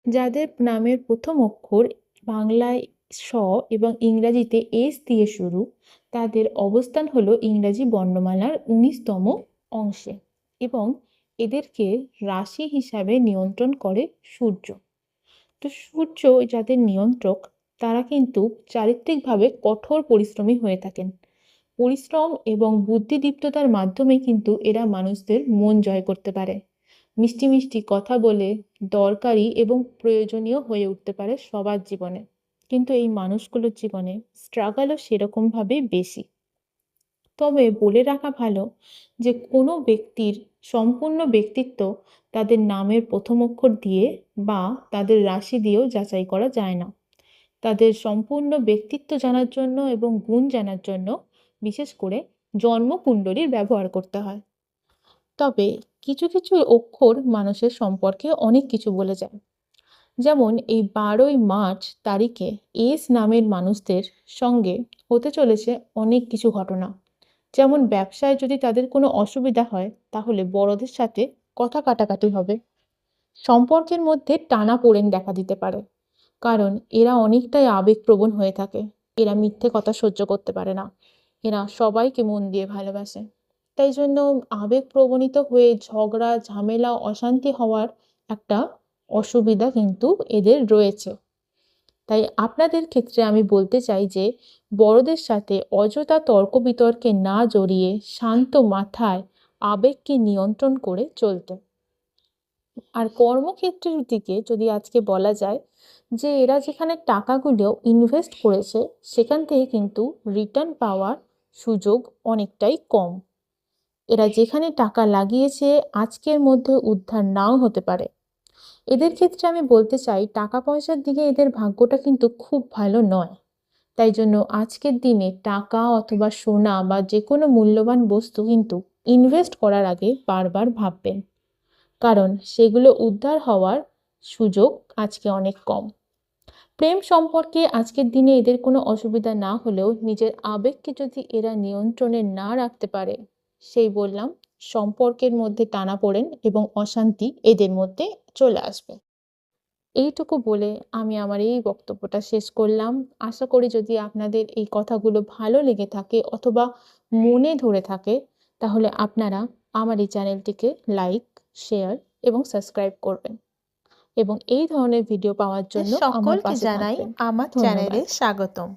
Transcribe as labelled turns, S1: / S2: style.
S1: যাদের নামের প্রথম অক্ষর বাংলায় স এবং ইংরাজিতে এস দিয়ে শুরু, তাদের অবস্থান হলো ইংরাজি বর্ণমালার ১৯তম অংশে এবং এদেরকে রাশি হিসাবে নিয়ন্ত্রণ করে সূর্য। তো সূর্য যাদের নিয়ন্ত্রক, তারা কিন্তু চারিত্রিকভাবে কঠোর পরিশ্রমী হয়ে থাকেন। পরিশ্রম এবং বুদ্ধিদীপ্ততার মাধ্যমে কিন্তু এরা মানুষদের মন জয় করতে পারে। মিষ্টি মিষ্টি কথা বলে দরকারি এবং প্রয়োজনীয় হয়ে উঠতে পারে সবার জীবনে। কিন্তু এই মানুষগুলোর জীবনে স্ট্রাগলও সেরকমভাবেই বেশি। তবে বলে রাখা ভালো যে কোনো ব্যক্তির সম্পূর্ণ ব্যক্তিত্ব তাদের নামের প্রথম অক্ষর দিয়ে বা তাদের রাশি দিয়েও যাচাই করা যায় না। তাদের সম্পূর্ণ ব্যক্তিত্ব জানার জন্য এবং গুণ জানার জন্য বিশেষ করে জন্মকুণ্ডলীর ব্যবহার করতে হয়। তবে কিছু কিছু অক্ষর মানুষের সম্পর্কে অনেক কিছু বলে যায়। যেমন এই ১২ই মার্চ তারিখে এস নামের মানুষদের সঙ্গে হতে চলেছে অনেক কিছু ঘটনা। যেমন ব্যবসায় যদি তাদের কোনো অসুবিধা হয়, তাহলে বড়দের সাথে কথা কাটাকাটি হবে। সম্পর্কের মধ্যে টানাপোড়েন দেখা দিতে পারে, কারণ এরা অনেকটাই আবেগপ্রবণ হয়ে থাকে। এরা মিথ্যে কথা সহ্য করতে পারে না। এরা সবাইকে মন দিয়ে ভালোবাসে। তাই জন্য আবেগপ্রবণিত হয়ে ঝগড়া, ঝামেলা, অশান্তি হওয়ার একটা অসুবিধা কিন্তু এদের রয়েছে। তাই আপনাদের ক্ষেত্রে আমি বলতে চাই যে বড়দের সাথে অযথা তর্ক বিতর্কে না জড়িয়ে শান্ত মাথায় আবেগকে নিয়ন্ত্রণ করে চলতে। আর কর্মক্ষেত্রের দিকে যদি আজকে বলা যায় যে এরা যেখানে টাকাগুলো ইনভেস্ট করেছে, সেখান থেকে কিন্তু রিটার্ন পাওয়ার সুযোগ অনেকটাই কম। এরা যেখানে টাকা লাগিয়েছে আজকের মধ্যে উদ্ধার নাও হতে পারে। এদের ক্ষেত্রে আমি বলতে চাই টাকা পয়সার দিকে এদের ভাগ্যটা কিন্তু খুব ভালো নয়। তাই জন্য আজকের দিনে টাকা অথবা সোনা বা যে কোনো মূল্যবান বস্তু কিন্তু ইনভেস্ট করার আগে বারবার ভাববেন, কারণ সেগুলো উদ্ধার হওয়ার সুযোগ আজকে অনেক কম। প্রেম সম্পর্কে আজকের দিনে এদের কোনো অসুবিধা না হলেও নিজের আবেগকে যদি এরা নিয়ন্ত্রণে না রাখতে পারে, সেই বললাম সম্পর্কের মধ্যে টানাপোড়েন এবং অশান্তি এদের মধ্যে চলে আসবে। এইটুকু বলে আমি আমার এই বক্তব্যটা শেষ করলাম। আশা করি যদি আপনাদের এই কথাগুলো ভালো লেগে থাকে অথবা মনে ধরে থাকে, তাহলে আপনারা আমার এই চ্যানেলটিকে লাইক, শেয়ার এবং সাবস্ক্রাইব করবেন এবং এই ধরনের ভিডিও পাওয়ার জন্য আমার
S2: সকলকে
S1: পাশে
S2: জানাই
S1: থাকবেন।
S2: আমার
S1: ধন্যবাদ।
S2: চ্যানেলে স্বাগতম।